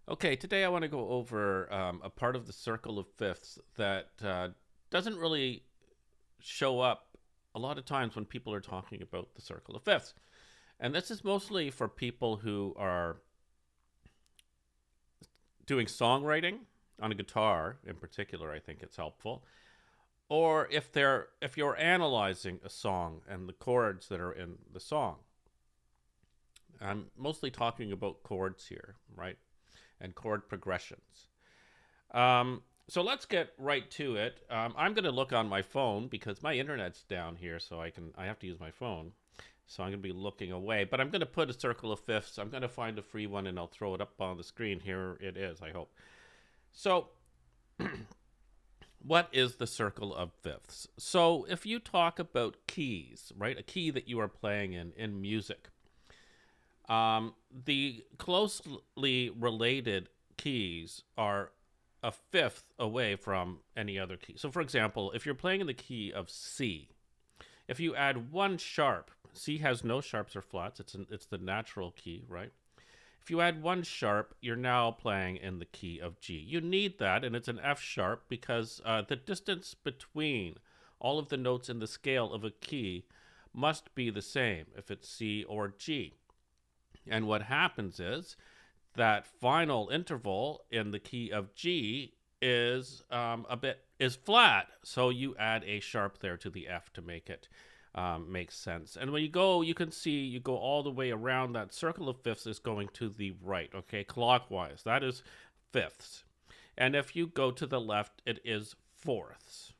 Okay, today I want to go over a part of the circle of fifths that doesn't really show up a lot of times when people are talking about the circle of fifths. And this is mostly for people who are doing songwriting on a guitar in particular. I think it's helpful. Or if you're analyzing a song and the chords that are in the song. I'm mostly talking about chords here, right? And chord progressions. So let's get right to it. I'm going to look on my phone because my internet's down here, so I have to use my phone. So I'm going to be looking away, but I'm going to put a circle of fifths. I'm going to find a free one and I'll throw it up on the screen. Here it is, I hope. So, what is the circle of fifths? So, if you talk about keys, right, a key that you are playing in music, the closely related keys are a fifth away from any other key. So, for example, if you're playing in the key of C, if you add one sharp, C has no sharps or flats. It's the natural key, right? If you add one sharp, you're now playing in the key of G. You need that, and it's an F sharp because the distance between all of the notes in the scale of a key must be the same if it's C or G. And what happens is that final interval in the key of G is is flat, so you add a sharp there to the F to make it make sense. And when you go, you can see you go all the way around. That circle of fifths is going to the right, okay, clockwise. That is fifths. And if you go to the left, it is fourths,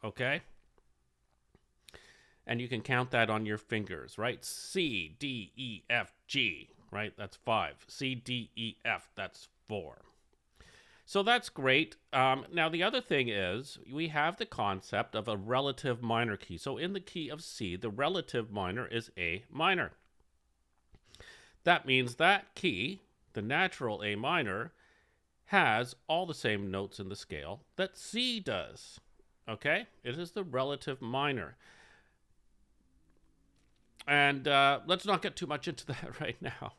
okay? And you can count that on your fingers, right? C, D, E, F, G, right? That's five. C, D, E, F, that's four. So that's great. Now, the other thing is we have the concept of a relative minor key. So in the key of C, the relative minor is A minor. That means that key, the natural A minor, has all the same notes in the scale that C does. Okay? It is the relative minor. And let's not get too much into that right now.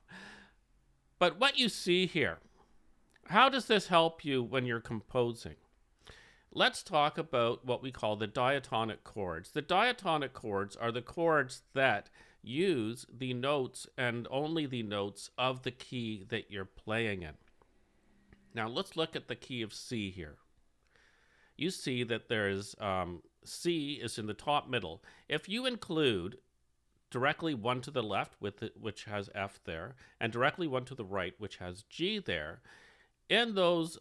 But what you see here, how does this help you when you're composing? Let's talk about what we call the diatonic chords. The diatonic chords are the chords that use the notes and only the notes of the key that you're playing in. Now let's look at the key of C here. You see that there's C is in the top middle. If you include directly one to the left with it, which has F there, and directly one to the right, which has G there, in those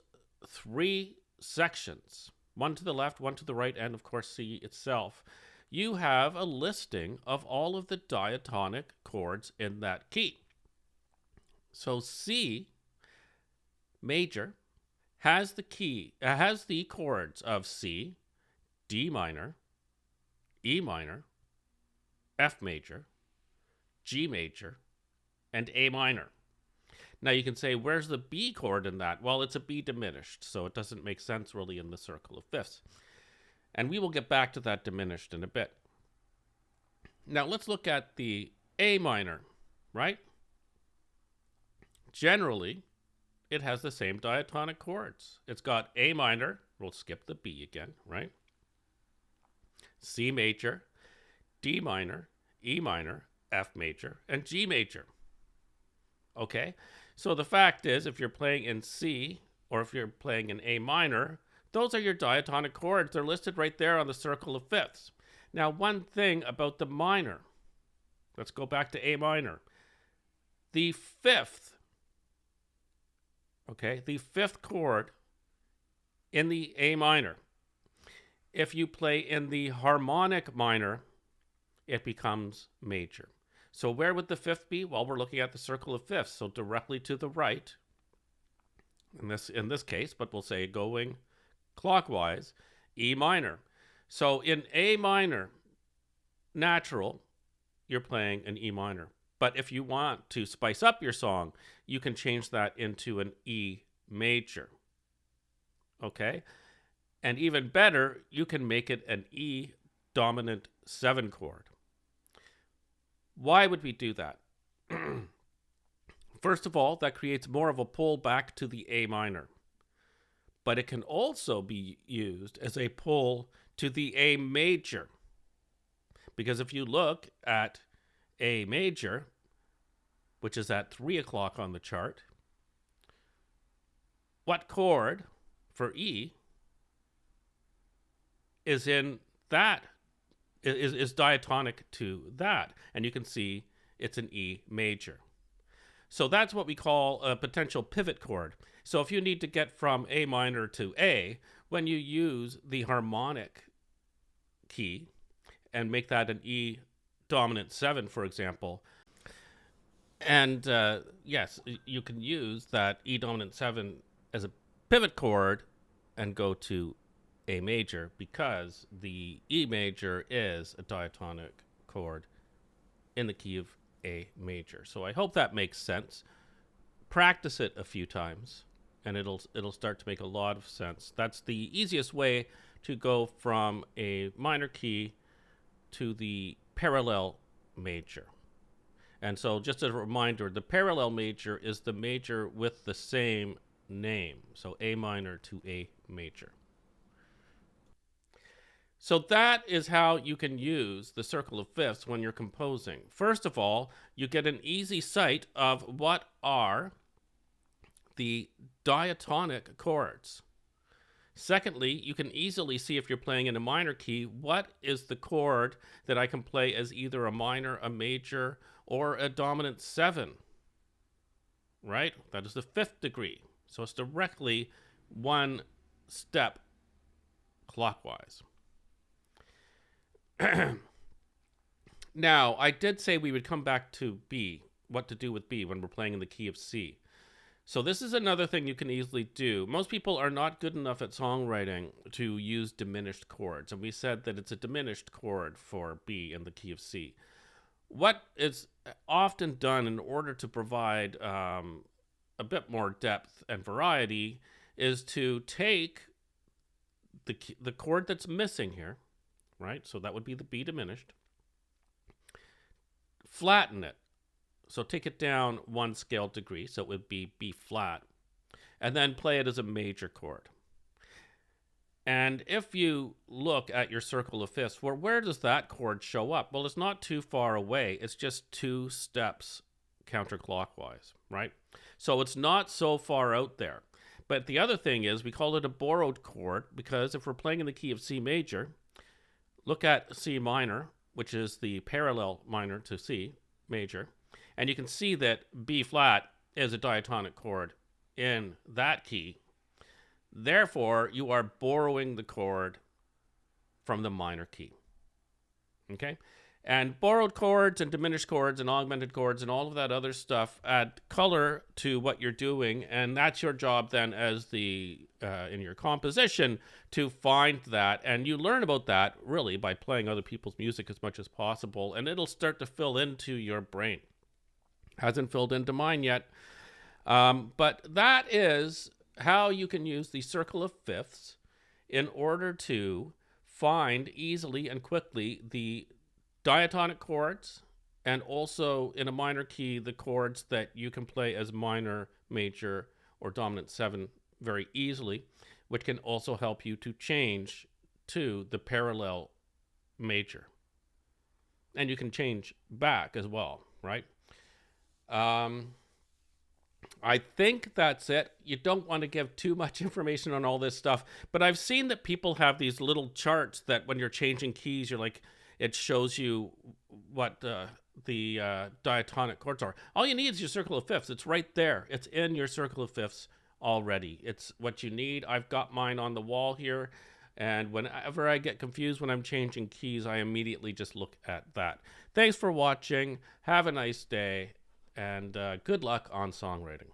three sections, one to the left, one to the right, and of course C itself, you have a listing of all of the diatonic chords in that key. So C major has the chords of C, D minor, E minor, F major, G major, and A minor. Now you can say, where's the B chord in that? Well, it's a B diminished, so it doesn't make sense really in the circle of fifths. And we will get back to that diminished in a bit. Now let's look at the A minor, right? Generally, it has the same diatonic chords. It's got A minor, we'll skip the B again, right? C major, D minor, E minor, F major, and G major. Okay? So the fact is, if you're playing in C or if you're playing in A minor, those are your diatonic chords. They're listed right there on the circle of fifths. Now, one thing about the minor. Let's go back to A minor. The fifth, okay, the fifth chord in the A minor. If you play in the harmonic minor, it becomes major. So where would the fifth be? Well, we're looking at the circle of fifths, so directly to the right. In this case, but we'll say going clockwise, E minor. So in A minor, natural, you're playing an E minor. But if you want to spice up your song, you can change that into an E major. Okay? And even better, you can make it an E dominant 7 chord. Why would we do that? First of all, that creates more of a pull back to the A minor. But it can also be used as a pull to the A major. Because if you look at A major, which is at 3 o'clock on the chart, what chord for E is in that, is diatonic to that? And you can see it's an E major. So that's what we call a potential pivot chord. So if you need to get from A minor to A, when you use the harmonic key and make that an E dominant 7, for example, and yes, you can use that E dominant 7 as a pivot chord and go to A major, because the E major is a diatonic chord in the key of A major. So I hope that makes sense. Practice it a few times and it'll start to make a lot of sense. That's the easiest way to go from a minor key to the parallel major. And so just as a reminder, the parallel major is the major with the same name. So A minor to A major. So that is how you can use the circle of fifths when you're composing. First of all, you get an easy sight of what are the diatonic chords. Secondly, you can easily see, if you're playing in a minor key, what is the chord that I can play as either a minor, a major, or a dominant 7, right? That is the 5th degree. So it's directly one step clockwise. Now, I did say we would come back to B, what to do with B when we're playing in the key of C. So this is another thing you can easily do. Most people are not good enough at songwriting to use diminished chords. And we said that it's a diminished chord for B in the key of C. What is often done in order to provide a bit more depth and variety is to take the chord that's missing here, right? So that would be the B diminished. Flatten it. So take it down one scale degree, so it would be B flat, and then play it as a major chord. And if you look at your circle of fifths, where does that chord show up? Well, it's not too far away. It's just 2 steps counterclockwise, right? So it's not so far out there. But the other thing is, we call it a borrowed chord, because if we're playing in the key of C major, look at C minor, which is the parallel minor to C major, and you can see that B flat is a diatonic chord in that key. Therefore, you are borrowing the chord from the minor key. Okay? And borrowed chords and diminished chords and augmented chords and all of that other stuff add color to what you're doing, and that's your job then as in your composition to find that. And you learn about that really by playing other people's music as much as possible, and it'll start to fill into your brain. Hasn't filled into mine yet. But that is how you can use the circle of fifths in order to find easily and quickly the diatonic chords, and also in a minor key, the chords that you can play as minor, major, or dominant 7 very easily, which can also help you to change to the parallel major. And you can change back as well, right? I think that's it. You don't want to give too much information on all this stuff, but I've seen that people have these little charts that when you're changing keys, you're like, it shows you what the diatonic chords are. All you need is your circle of fifths. It's right there. It's in your circle of fifths already. It's what you need. I've got mine on the wall here. And whenever I get confused when I'm changing keys, I immediately just look at that. Thanks for watching. Have a nice day. And good luck on songwriting.